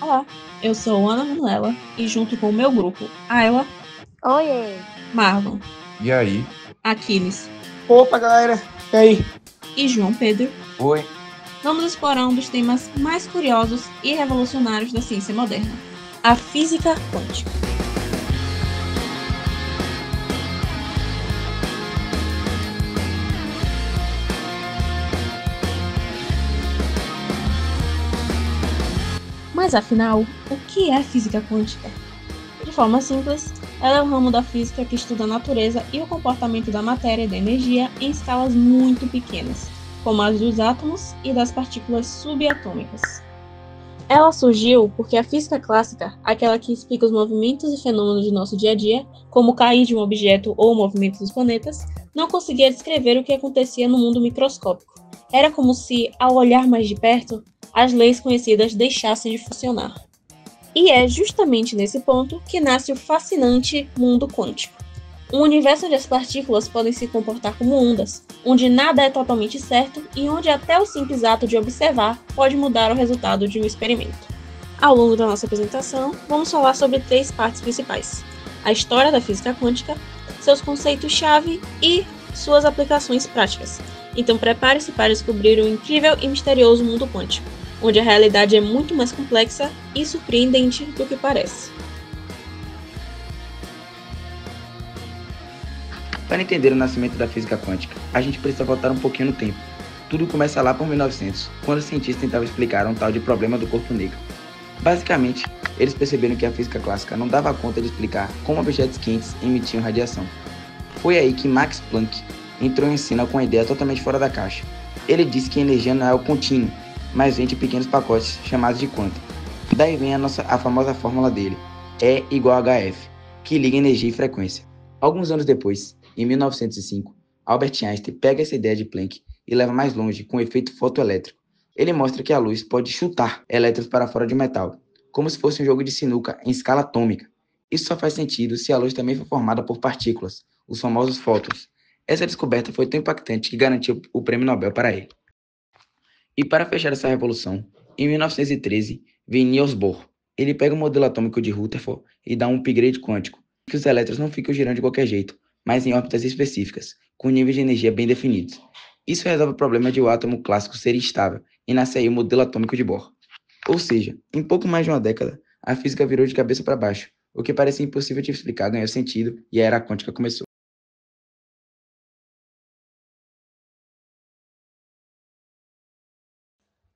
Olá, eu sou Ana Manuela e junto com o meu grupo, Ayla, Oiê! Marlon, E aí? Aquiles Opa, galera! E aí? e João Pedro, Oi? vamos explorar um dos temas mais curiosos e revolucionários da ciência moderna, a física quântica. Mas afinal, o que é física quântica? De forma simples, ela é o ramo da física que estuda a natureza e o comportamento da matéria e da energia em escalas muito pequenas, como as dos átomos e das partículas subatômicas. Ela surgiu porque a física clássica, aquela que explica os movimentos e fenômenos do nosso dia a dia, como o cair de um objeto ou o movimento dos planetas, não conseguia descrever o que acontecia no mundo microscópico. Era como se, ao olhar mais de perto, as leis conhecidas deixassem de funcionar. E é justamente nesse ponto que nasce o fascinante mundo quântico. Um universo onde as partículas podem se comportar como ondas, onde nada é totalmente certo e onde até o simples ato de observar pode mudar o resultado de um experimento. Ao longo da nossa apresentação, vamos falar sobre 3 partes principais: a história da física quântica, seus conceitos-chave e suas aplicações práticas. Então prepare-se para descobrir o incrível e misterioso mundo quântico, onde a realidade é muito mais complexa e surpreendente do que parece. Para entender o nascimento da física quântica, a gente precisa voltar um pouquinho no tempo. Tudo começa lá por 1900, quando os cientistas tentavam explicar um tal de problema do corpo negro. Basicamente, eles perceberam que a física clássica não dava conta de explicar como objetos quentes emitiam radiação. Foi aí que Max Planck entrou em cena com uma ideia totalmente fora da caixa. Ele disse que a energia não é algo contínuo, mas vem de pequenos pacotes chamados de quanta. Daí vem a famosa fórmula dele, E igual a HF, que liga energia e frequência. Alguns anos depois, em 1905, Albert Einstein pega essa ideia de Planck e leva mais longe com o efeito fotoelétrico. Ele mostra que a luz pode chutar elétrons para fora de um metal, como se fosse um jogo de sinuca em escala atômica. Isso só faz sentido se a luz também for formada por partículas, os famosos fótons. Essa descoberta foi tão impactante que garantiu o prêmio Nobel para ele. E para fechar essa revolução, em 1913, vem Niels Bohr. Ele pega o modelo atômico de Rutherford e dá um upgrade quântico, que os elétrons não ficam girando de qualquer jeito, mas em órbitas específicas, com níveis de energia bem definidos. Isso resolve o problema de o átomo clássico ser instável, e nasce aí o modelo atômico de Bohr. Ou seja, em pouco mais de uma década, a física virou de cabeça para baixo. O que parecia impossível de explicar ganhou sentido e a era quântica começou.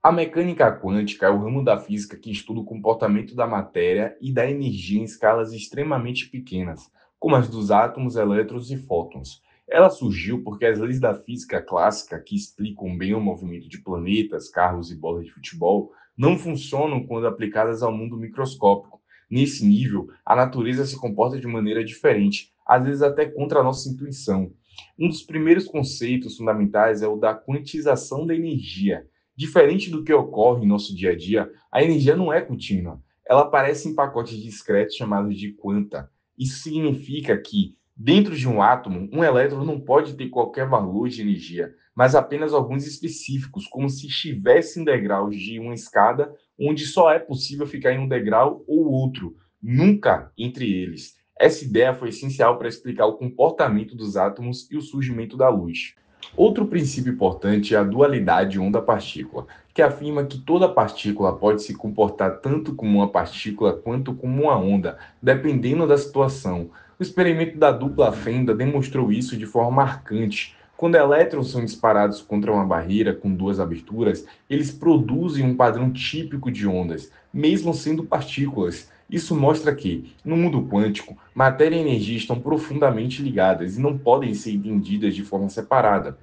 A mecânica quântica é o ramo da física que estuda o comportamento da matéria e da energia em escalas extremamente pequenas, como as dos átomos, elétrons e fótons. Ela surgiu porque as leis da física clássica, que explicam bem o movimento de planetas, carros e bolas de futebol, não funcionam quando aplicadas ao mundo microscópico. Nesse nível, a natureza se comporta de maneira diferente, às vezes até contra a nossa intuição. Um dos primeiros conceitos fundamentais é o da quantização da energia. Diferente do que ocorre em nosso dia a dia, a energia não é contínua. Ela aparece em pacotes discretos chamados de quanta. Isso significa que, dentro de um átomo, um elétron não pode ter qualquer valor de energia, mas apenas alguns específicos, como se estivesse em degraus de uma escada, onde só é possível ficar em um degrau ou outro, nunca entre eles. Essa ideia foi essencial para explicar o comportamento dos átomos e o surgimento da luz. Outro princípio importante é a dualidade onda-partícula, que afirma que toda partícula pode se comportar tanto como uma partícula quanto como uma onda, dependendo da situação. O experimento da dupla fenda demonstrou isso de forma marcante. Quando elétrons são disparados contra uma barreira com 2 aberturas, eles produzem um padrão típico de ondas, mesmo sendo partículas. Isso mostra que, no mundo quântico, matéria e energia estão profundamente ligadas e não podem ser entendidas de forma separada.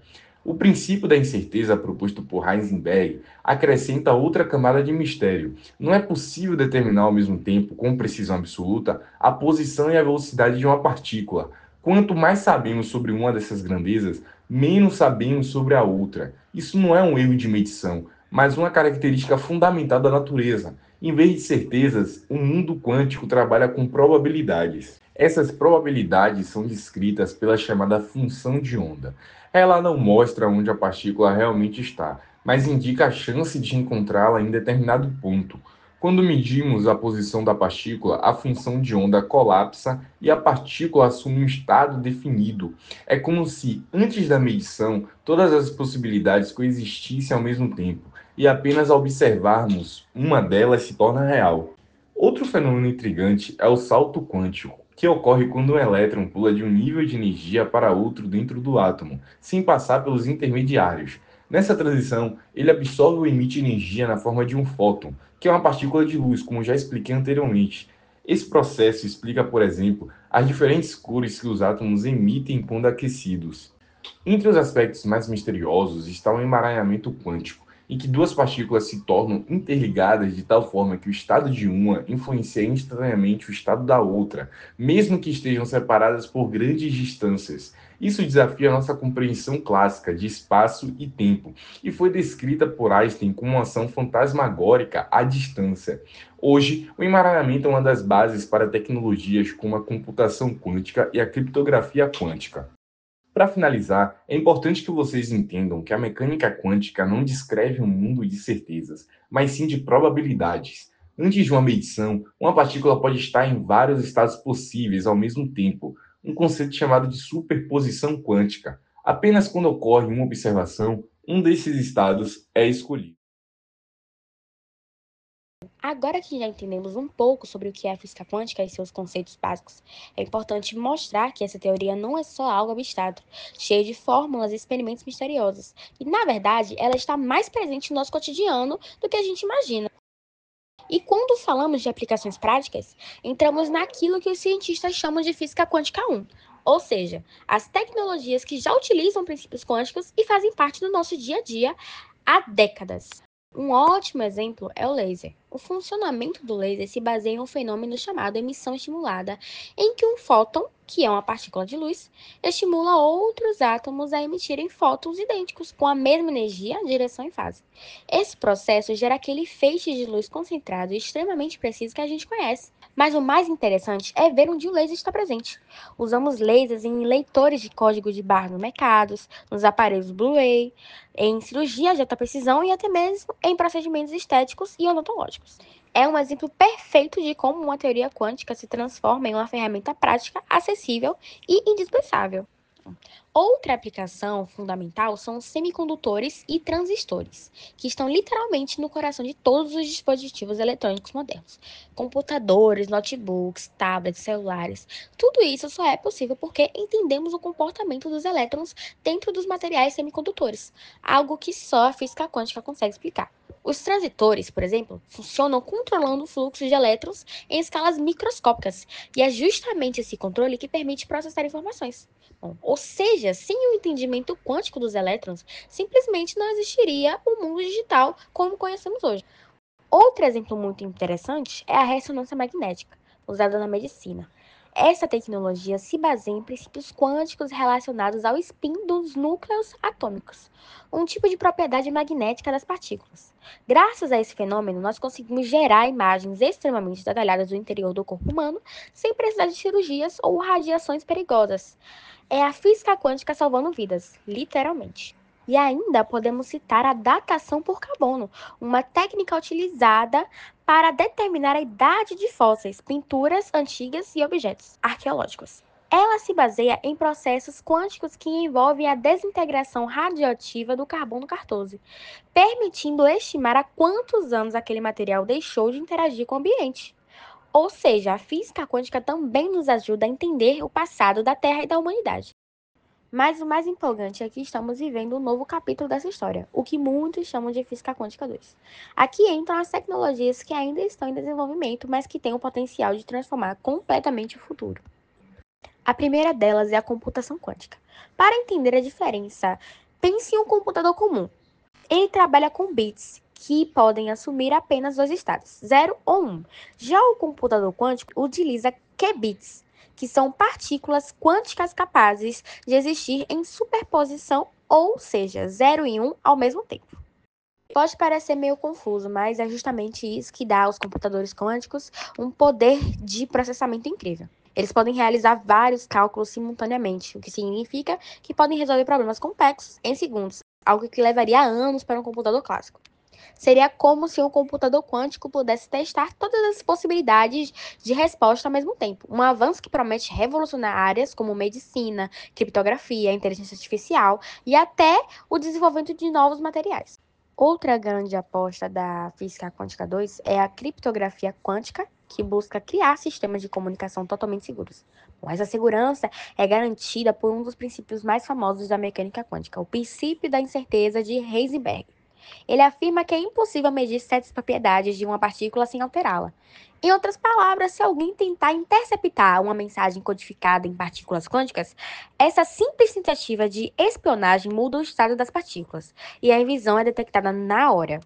O princípio da incerteza proposto por Heisenberg acrescenta outra camada de mistério. Não é possível determinar ao mesmo tempo, com precisão absoluta, a posição e a velocidade de uma partícula. Quanto mais sabemos sobre uma dessas grandezas, menos sabemos sobre a outra. Isso não é um erro de medição, mas uma característica fundamental da natureza. Em vez de certezas, o mundo quântico trabalha com probabilidades. Essas probabilidades são descritas pela chamada função de onda. Ela não mostra onde a partícula realmente está, mas indica a chance de encontrá-la em determinado ponto. Quando medimos a posição da partícula, a função de onda colapsa e a partícula assume um estado definido. É como se, antes da medição, todas as possibilidades coexistissem ao mesmo tempo, e apenas ao observarmos uma delas se torna real. Outro fenômeno intrigante é o salto quântico, que ocorre quando um elétron pula de um nível de energia para outro dentro do átomo, sem passar pelos intermediários. Nessa transição, ele absorve ou emite energia na forma de um fóton, que é uma partícula de luz, como já expliquei anteriormente. Esse processo explica, por exemplo, as diferentes cores que os átomos emitem quando aquecidos. Entre os aspectos mais misteriosos está o emaranhamento quântico, em que duas partículas se tornam interligadas de tal forma que o estado de uma influencia instantaneamente o estado da outra, mesmo que estejam separadas por grandes distâncias. Isso desafia a nossa compreensão clássica de espaço e tempo, e foi descrita por Einstein como uma ação fantasmagórica à distância. Hoje, o emaranhamento é uma das bases para tecnologias como a computação quântica e a criptografia quântica. Para finalizar, é importante que vocês entendam que a mecânica quântica não descreve um mundo de certezas, mas sim de probabilidades. Antes de uma medição, uma partícula pode estar em vários estados possíveis ao mesmo tempo, um conceito chamado de superposição quântica. Apenas quando ocorre uma observação, um desses estados é escolhido. Agora que já entendemos um pouco sobre o que é a física quântica e seus conceitos básicos, é importante mostrar que essa teoria não é só algo abstrato, cheio de fórmulas e experimentos misteriosos. E, na verdade, ela está mais presente no nosso cotidiano do que a gente imagina. E quando falamos de aplicações práticas, entramos naquilo que os cientistas chamam de física quântica 1, ou seja, as tecnologias que já utilizam princípios quânticos e fazem parte do nosso dia a dia há décadas. Um ótimo exemplo é o laser. O funcionamento do laser se baseia em um fenômeno chamado emissão estimulada, em que um fóton, que é uma partícula de luz, estimula outros átomos a emitirem fótons idênticos, com a mesma energia, direção e fase. Esse processo gera aquele feixe de luz concentrado e extremamente preciso que a gente conhece. Mas o mais interessante é ver onde o laser está presente. Usamos lasers em leitores de código de barra no mercados, nos aparelhos Blu-ray, em cirurgia de alta precisão e até mesmo em procedimentos estéticos e odontológicos. É um exemplo perfeito de como uma teoria quântica se transforma em uma ferramenta prática, acessível e indispensável. Outra aplicação fundamental são os semicondutores e transistores, que estão literalmente no coração de todos os dispositivos eletrônicos modernos. Computadores, notebooks, tablets, celulares. Tudo isso só é possível porque entendemos o comportamento dos elétrons dentro dos materiais semicondutores, algo que só a física quântica consegue explicar. Os transitores, por exemplo, funcionam controlando o fluxo de elétrons em escalas microscópicas, e é justamente esse controle que permite processar informações. Bom, ou seja, sem o entendimento quântico dos elétrons, simplesmente não existiria o mundo digital como conhecemos hoje. Outro exemplo muito interessante é a ressonância magnética, usada na medicina. Essa tecnologia se baseia em princípios quânticos relacionados ao spin dos núcleos atômicos, um tipo de propriedade magnética das partículas. Graças a esse fenômeno, nós conseguimos gerar imagens extremamente detalhadas do interior do corpo humano sem precisar de cirurgias ou radiações perigosas. É a física quântica salvando vidas, literalmente. E ainda podemos citar a datação por carbono, uma técnica utilizada para determinar a idade de fósseis, pinturas antigas e objetos arqueológicos. Ela se baseia em processos quânticos que envolvem a desintegração radioativa do carbono 14, permitindo estimar há quantos anos aquele material deixou de interagir com o ambiente. Ou seja, a física quântica também nos ajuda a entender o passado da Terra e da humanidade. Mas o mais empolgante é que estamos vivendo um novo capítulo dessa história, o que muitos chamam de Física Quântica 2. Aqui entram as tecnologias que ainda estão em desenvolvimento, mas que têm o potencial de transformar completamente o futuro. A primeira delas é a computação quântica. Para entender a diferença, pense em um computador comum. Ele trabalha com bits, que podem assumir apenas dois estados, 0 ou 1. Já o computador quântico utiliza qubits, que são partículas quânticas capazes de existir em superposição, ou seja, 0 e 1 ao mesmo tempo. Pode parecer meio confuso, mas é justamente isso que dá aos computadores quânticos um poder de processamento incrível. Eles podem realizar vários cálculos simultaneamente, o que significa que podem resolver problemas complexos em segundos, algo que levaria anos para um computador clássico. Seria como se um computador quântico pudesse testar todas as possibilidades de resposta ao mesmo tempo. Um avanço que promete revolucionar áreas como medicina, criptografia, inteligência artificial e até o desenvolvimento de novos materiais. Outra grande aposta da Física Quântica 2 é a criptografia quântica, que busca criar sistemas de comunicação totalmente seguros. Bom, essa segurança é garantida por um dos princípios mais famosos da mecânica quântica, o princípio da incerteza de Heisenberg. Ele afirma que é impossível medir certas propriedades de uma partícula sem alterá-la. Em outras palavras, se alguém tentar interceptar uma mensagem codificada em partículas quânticas, essa simples tentativa de espionagem muda o estado das partículas, e a invisão é detectada na hora.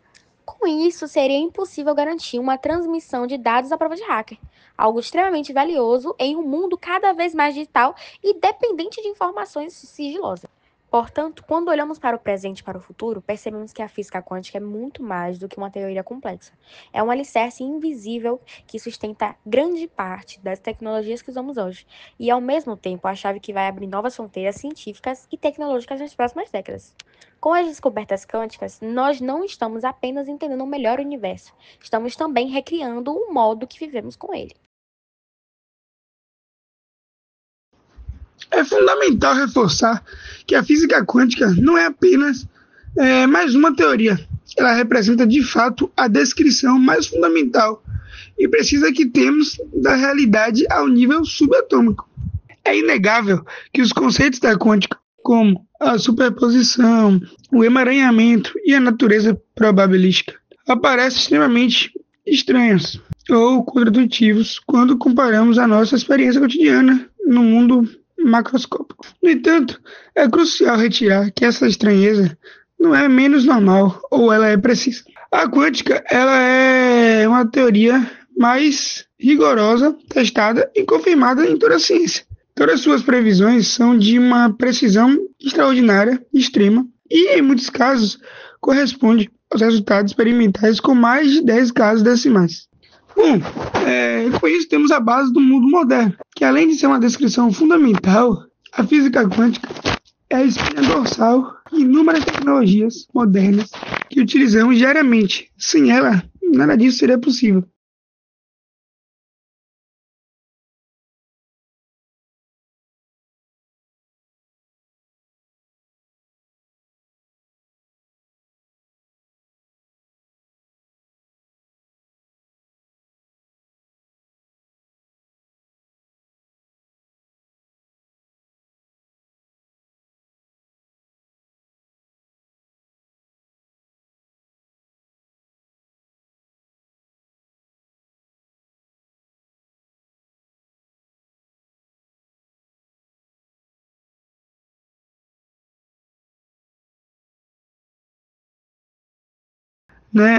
Com isso, seria impossível garantir uma transmissão de dados à prova de hacker, algo extremamente valioso em um mundo cada vez mais digital e dependente de informações sigilosas. Portanto, quando olhamos para o presente e para o futuro, percebemos que a física quântica é muito mais do que uma teoria complexa. É um alicerce invisível que sustenta grande parte das tecnologias que usamos hoje, e ao mesmo tempo a chave que vai abrir novas fronteiras científicas e tecnológicas nas próximas décadas. Com as descobertas quânticas, nós não estamos apenas entendendo melhor o universo, estamos também recriando o modo que vivemos com ele. É fundamental reforçar que a física quântica não é apenas mais uma teoria. Ela representa, de fato, a descrição mais fundamental e precisa que temos da realidade ao nível subatômico. É inegável que os conceitos da quântica, como a superposição, o emaranhamento e a natureza probabilística, aparecem extremamente estranhos ou contraditivos quando comparamos a nossa experiência cotidiana no mundo macroscópico. No entanto, é crucial retirar que essa estranheza não é menos normal ou ela é precisa. A quântica ela é uma teoria mais rigorosa, testada e confirmada em toda a ciência. Todas suas previsões são de uma precisão extraordinária, extrema, e em muitos casos corresponde aos resultados experimentais com mais de 10 casos decimais. Bom, com isso temos a base do mundo moderno, que além de ser uma descrição fundamental, a física quântica é a espinha dorsal de inúmeras tecnologias modernas que utilizamos diariamente. Sem ela, nada disso seria possível.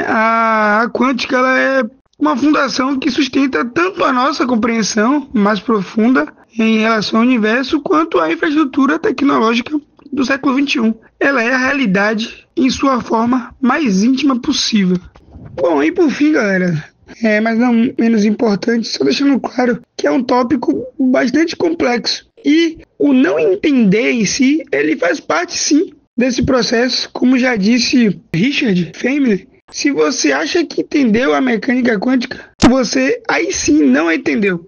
A quântica ela é uma fundação que sustenta tanto a nossa compreensão mais profunda em relação ao universo, quanto a infraestrutura tecnológica do século XXI. Ela é a realidade em sua forma mais íntima possível. Bom, e por fim, galera, mas não menos importante, só deixando claro que é um tópico bastante complexo. E o não entender em si, ele faz parte sim desse processo, como já disse Richard Feynman. Se você acha que entendeu a mecânica quântica, você aí sim não a entendeu.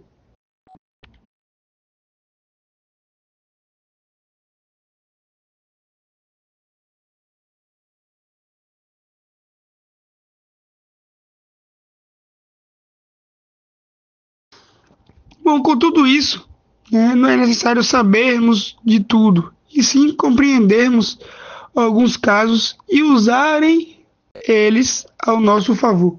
Bom, com tudo isso, não é necessário sabermos de tudo, e sim compreendermos alguns casos e usarem eles ao nosso favor.